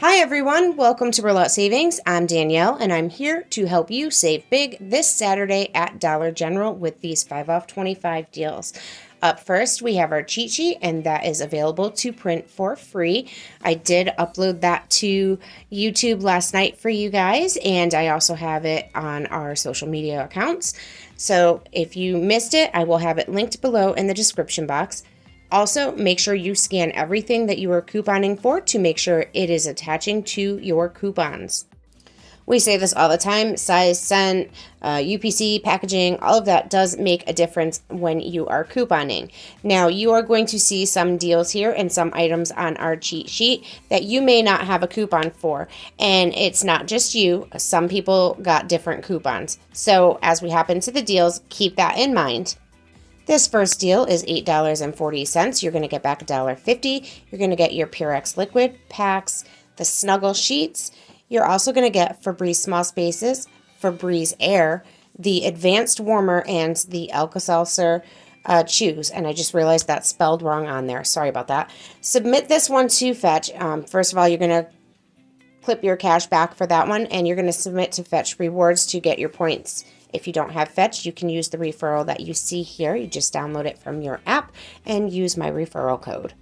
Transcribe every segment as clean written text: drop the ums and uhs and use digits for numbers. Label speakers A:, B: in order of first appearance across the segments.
A: Hi everyone, welcome to Roulette Savings. I'm Danielle and I'm here to help you save big this Saturday at Dollar General with these 5 off 25 deals. Up first, we have our cheat sheet and that is available to print for free. I did upload that to YouTube last night for you guys, and I also have it on our social media accounts. So if you missed it, I will have it linked below in the description box. Also, make sure you scan everything that you are couponing for to make sure it is attaching to your coupons. We say this all the time, size, scent, UPC, packaging, all of that does make a difference when you are couponing. Now, you are going to see some deals here and some items on our cheat sheet that you may not have a coupon for. And it's not just you, some people got different coupons. So as we hop into the deals, keep that in mind. This first deal is $8.40. You're going to get back $1.50. You're going to get your Purex liquid packs, the Snuggle sheets. You're also going to get Febreze small spaces, Febreze air, the advanced warmer, and the Alka-Seltzer chews. And I just realized that's spelled wrong on there. Sorry about that. Submit this one to Fetch. First of all, you're going to clip your cash back for that one, and you're going to submit to Fetch Rewards to get your points. If you don't have Fetch, you can use the referral that you see here. You just download it from your app and use my referral code.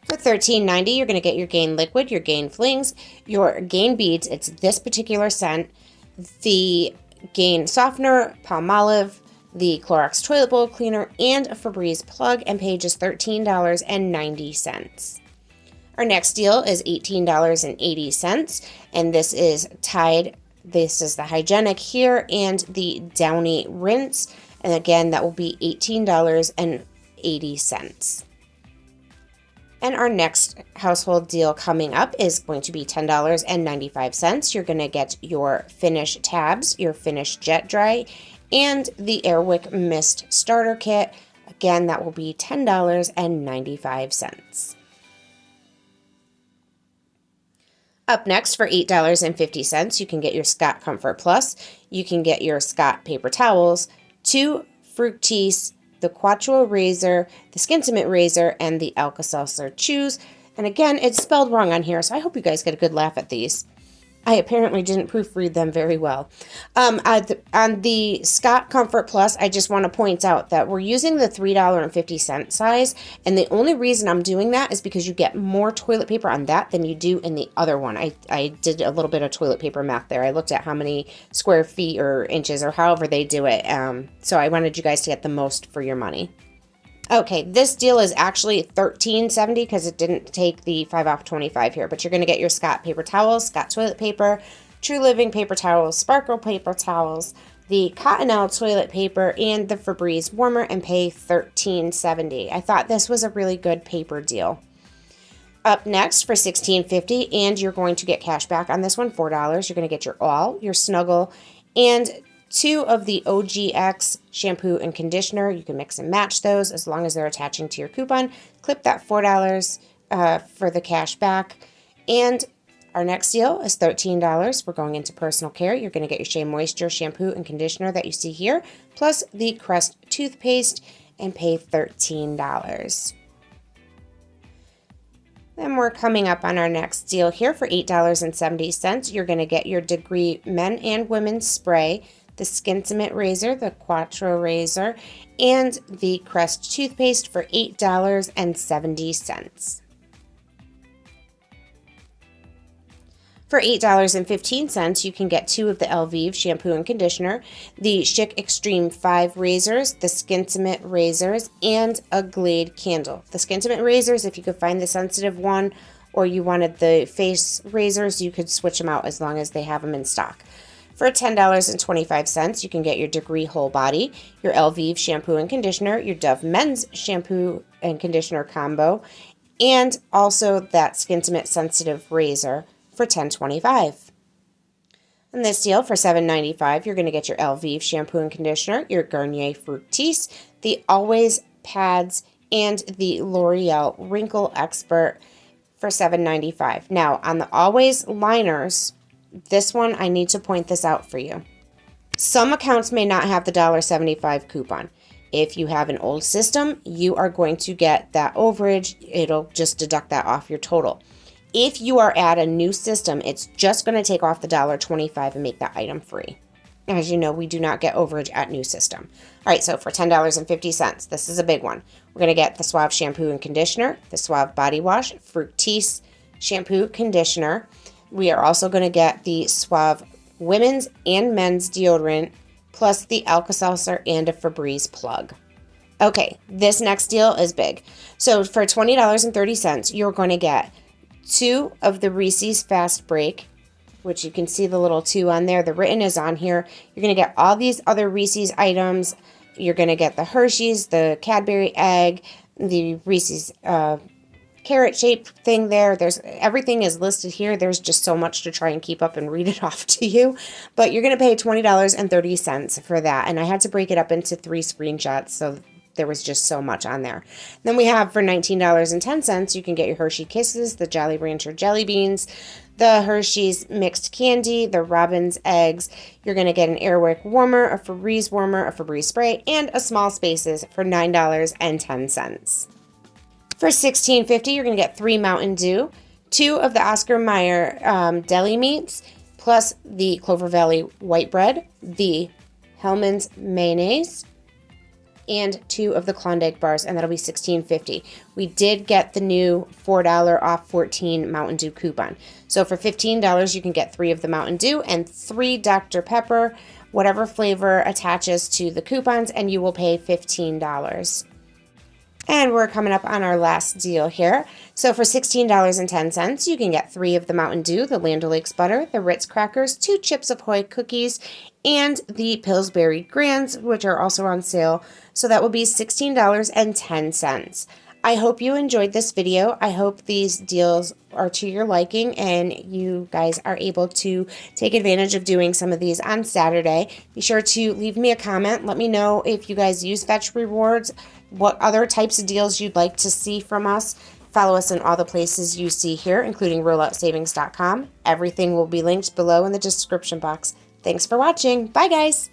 A: For $13.90, you're going to get your Gain Liquid, your Gain Flings, your Gain Beads. It's this particular scent, the Gain Softener, Palmolive, the Clorox Toilet Bowl Cleaner, and a Febreze plug, and pay just $13.90. Our next deal is $18.80, and this is Tide. This is the Hygienic here and the Downy Rinse. And again, that will be $18.80. And our next household deal coming up is going to be $10.95. You're going to get your Finish tabs, your Finish Jet Dry, and the Airwick Mist Starter Kit. Again, that will be $10.95. Up next, for $8.50, you can get your Scott Comfort Plus. You can get your Scott paper towels, 2 Fructis, the Quattro razor, the Skintimate razor, and the Alka-Seltzer chews. And again, it's spelled wrong on here, so I hope you guys get a good laugh at these. I apparently didn't proofread them very well. On the Scott Comfort Plus, I just want to point out that we're using the $3.50 size, and the only reason I'm doing that is because you get more toilet paper on that than you do in the other one. I did a little bit of toilet paper math there. I looked at how many square feet or inches or however they do it, so I wanted you guys to get the most for your money. Okay, this deal is actually $13.70 because it didn't take the 5 off 25 here, but you're going to get your Scott paper towels, Scott toilet paper, True Living paper towels, Sparkle paper towels, the Cottonelle toilet paper, and the Febreze warmer, and pay $13.70. I thought this was a really good paper deal. Up next for $16.50, and you're going to get cash back on this one, $4. You're going to get your All, your Snuggle, and 2 of the OGX shampoo and conditioner. You can mix and match those as long as they're attaching to your coupon. Clip that $4 for the cash back. And our next deal is $13. We're going into personal care. You're going to get your Shea Moisture shampoo and conditioner that you see here, plus the Crest toothpaste, and pay $13. Then we're coming up on our next deal here for $8.70. You're going to get your Degree men and women's spray, the Skintimate razor, the Quattro razor, and the Crest toothpaste for $8.70. For $8.15, you can get 2 of the Elvive shampoo and conditioner, the Schick Extreme 5 razors, the Skintimate razors, and a Glade candle. The Skintimate razors, if you could find the sensitive one, or you wanted the face razors, you could switch them out as long as they have them in stock. For $10.25, you can get your Degree Whole Body, your Elvive shampoo and conditioner, your Dove men's shampoo and conditioner combo, and also that Skintimate sensitive razor for $10.25. In this deal for $7.95, you're going to get your Elvive shampoo and conditioner, your Garnier Fructis, the Always pads, and the L'Oreal Wrinkle Expert for $7.95. Now, on the Always liners, this one, I need to point this out for you. Some accounts may not have the $1.75 coupon. If you have an old system, you are going to get that overage. It'll just deduct that off your total. If you are at a new system, it's just going to take off the $1.25 and make that item free. As you know, we do not get overage at new system. All right, so for $10.50, this is a big one. We're going to get the Suave shampoo and conditioner, the Suave body wash, Fructis shampoo conditioner. We are also going to get the Suave women's and men's deodorant, plus the Alka-Seltzer and a Febreze plug. Okay, this next deal is big. So for $20.30, you're going to get 2 of the Reese's Fast Break, which you can see the little 2 on there. The written is on here. You're going to get all these other Reese's items. You're going to get the Hershey's, the Cadbury egg, the Reese's carrot-shaped thing there. Everything is listed here. There's just so much to try and keep up and read it off to you. But you're going to pay $20.30 for that. And I had to break it up into 3 screenshots, so there was just so much on there. Then we have for $19.10, you can get your Hershey Kisses, the Jolly Rancher Jelly Beans, the Hershey's Mixed Candy, the Robin's Eggs. You're going to get an Airwick warmer, a Febreze spray, and a Small Spaces for $9.10. For $16.50, you're going to get 3 Mountain Dew, 2 of the Oscar Mayer deli meats, plus the Clover Valley white bread, the Hellmann's mayonnaise, and 2 of the Klondike bars, and that'll be $16.50. We did get the new $4 off 14 Mountain Dew coupon. So for $15, you can get 3 of the Mountain Dew and 3 Dr. Pepper, whatever flavor attaches to the coupons, and you will pay $15. And we're coming up on our last deal here. So for $16.10, you can get 3 of the Mountain Dew, the Land O'Lakes butter, the Ritz crackers, 2 Chips Ahoy cookies, and the Pillsbury Grands, which are also on sale. So that will be $16.10. I hope you enjoyed this video. I hope these deals are to your liking and you guys are able to take advantage of doing some of these on Saturday. Be sure to leave me a comment. Let me know if you guys use Fetch Rewards, what other types of deals you'd like to see from us. Follow us in all the places you see here, including rolloutsavings.com. Everything will be linked below in the description box. Thanks for watching. Bye, guys.